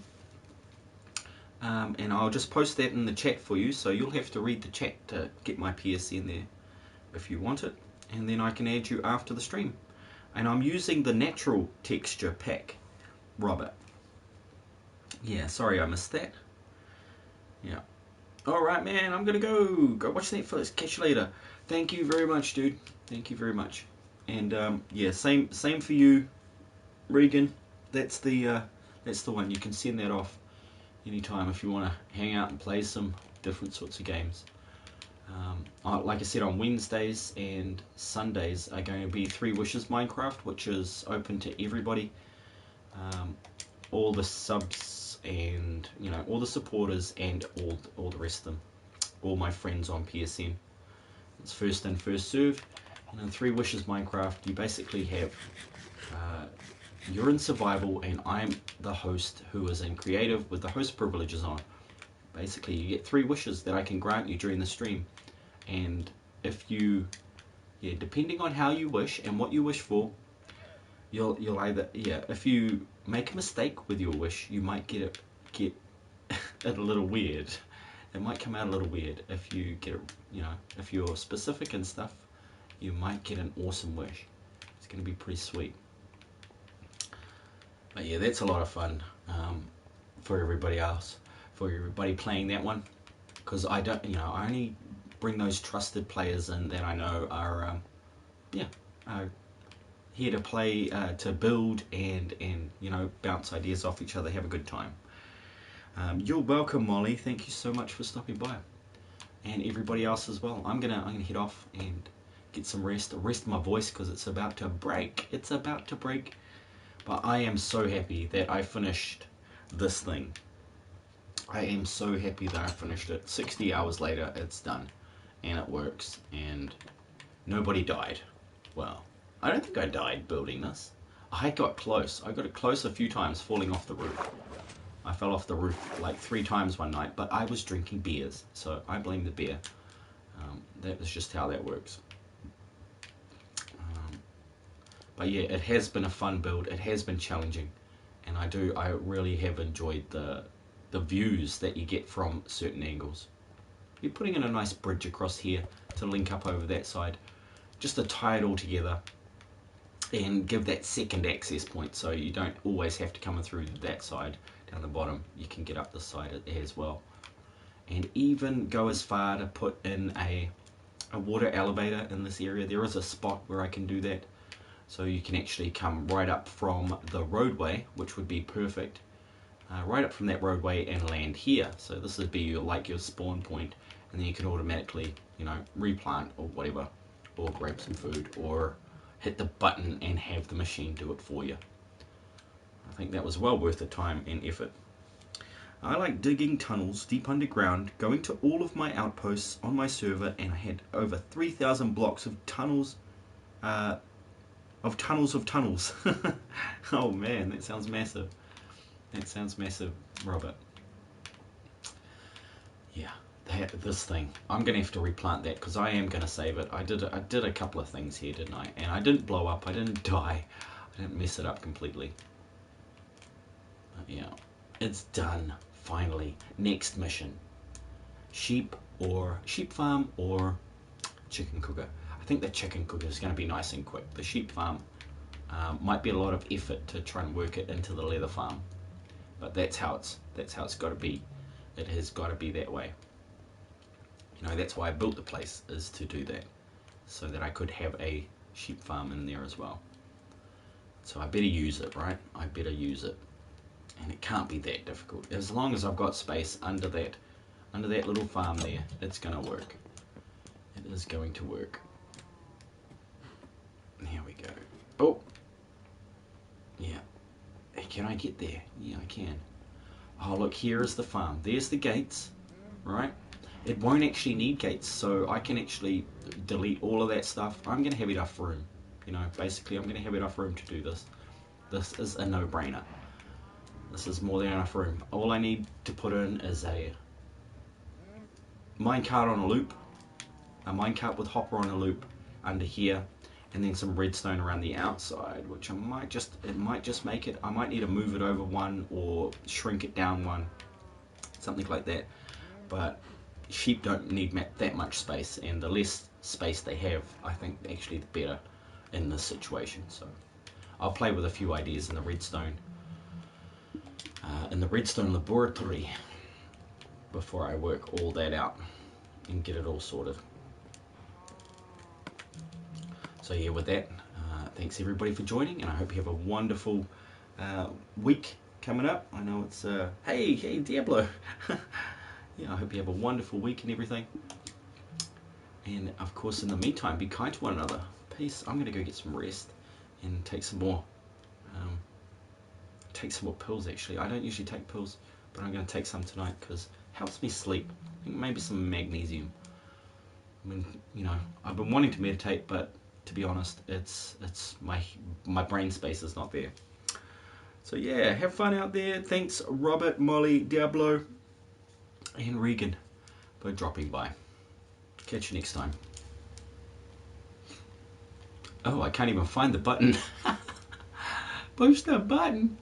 And I'll just post that in the chat for you, so you'll have to read the chat to get my PSN there if you want it, and then I can add you after the stream. And I'm using the natural texture pack, Robert. Yeah, sorry I missed that. Yeah. Alright, man, I'm gonna go watch Netflix. Catch you later. Thank you very much, dude. Thank you very much. And yeah, same for you, Regan. That's the one. You can send that off anytime if you want to hang out and play some different sorts of games. Like I said, on Wednesdays and Sundays are going to be 3 Wishes Minecraft, which is open to everybody. All the subs and all the supporters and all the rest of them, all my friends on PSN. It's first in, first serve. And in 3 Wishes Minecraft, you basically have You're in survival, and I'm the host who is in creative with the host privileges on. Basically, you get 3 wishes that I can grant you during the stream, and if you, yeah, depending on how you wish and what you wish for, you'll either, yeah, if you make a mistake with your wish, you might get it a little weird. It might come out a little weird. If you get it, you know, if you're specific and stuff, you might get an awesome wish. It's going to be pretty sweet. But yeah, that's a lot of fun for everybody else, for everybody playing that one, because I don't, you know, I only bring those trusted players in that I know are, are here to play, to build and you know, bounce ideas off each other, have a good time. You're welcome, Molly. Thank you so much for stopping by, and everybody else as well. I'm gonna head off and get some rest my voice, because it's about to break. It's about to break. But I am so happy that I finished this thing. I am so happy that I finished it. 60 hours later, it's done, and it works, and nobody died. Well, I don't think I died building this. I got close. I got it close a few times, falling off the roof. I fell off the roof like 3 times one night, but I was drinking beers, so I blame the beer. That is just how that works. But yeah, it has been a fun build. It has been challenging, and I really have enjoyed the views that you get from certain angles. You're putting in a nice bridge across here to link up over that side, just to tie it all together and give that second access point, so you don't always have to come in through that side down the bottom. You can get up this side as well, and even go as far to put in a water elevator in this area. There is a spot where I can do that, so you can actually come right up from the roadway, which would be perfect, right up from that roadway and land here. So this would be like your spawn point, and then you can automatically, you know, replant or whatever, or grab some food, or hit the button and have the machine do it for you. I think that was well worth the time and effort. I like digging tunnels deep underground, going to all of my outposts on my server, and I had over 3,000 blocks of tunnels, of tunnels. Oh man, that sounds massive. That sounds massive, Robert. Yeah, this thing. I'm going to have to replant that, because I am going to save it. I did a couple of things here, didn't I? And I didn't blow up. I didn't die. I didn't mess it up completely. But yeah, it's done. Finally. Next mission. Sheep farm or chicken cooker. I think the chicken cooker is going to be nice and quick. The sheep farm might be a lot of effort to try and work it into the leather farm, but that's how it's got to be. It has got to be that way. You know, that's why I built the place, is to do that, so that I could have a sheep farm in there as well. So I better use it, right? I better use it, and it can't be that difficult. As long as I've got space under that little farm there, it's gonna work. It is going to work. There we go. Oh, yeah. Can I get there? Yeah, I can. Oh, look, here is the farm. There's the gates, right? It won't actually need gates, so I can actually delete all of that stuff. I'm going to have enough room. You know, basically, I'm going to have enough room to do this. This is a no-brainer. This is more than enough room. All I need to put in is a minecart on a loop, a minecart with hopper on a loop under here, and then some redstone around the outside, which it might just make it. I might need to move it over one or shrink it down one, something like that. But sheep don't need that much space, and the less space they have, I think actually the better in this situation. So I'll play with a few ideas in the redstone laboratory before I work all that out and get it all sorted. So yeah, with that, thanks everybody for joining, and I hope you have a wonderful week coming up. I know it's hey Diablo. Yeah, I hope you have a wonderful week and everything. And of course, in the meantime, be kind to one another. Peace. I'm gonna go get some rest and take some more pills. Actually, I don't usually take pills, but I'm gonna take some tonight because it helps me sleep. I think maybe some magnesium. I mean, you know, I've been wanting to meditate, but to be honest, it's my brain space is not there. So yeah, have fun out there. Thanks Robert, Molly, Diablo, and Regan for dropping by. Catch you next time. Oh, I can't even find the button. Push the button.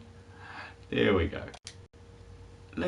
There we go.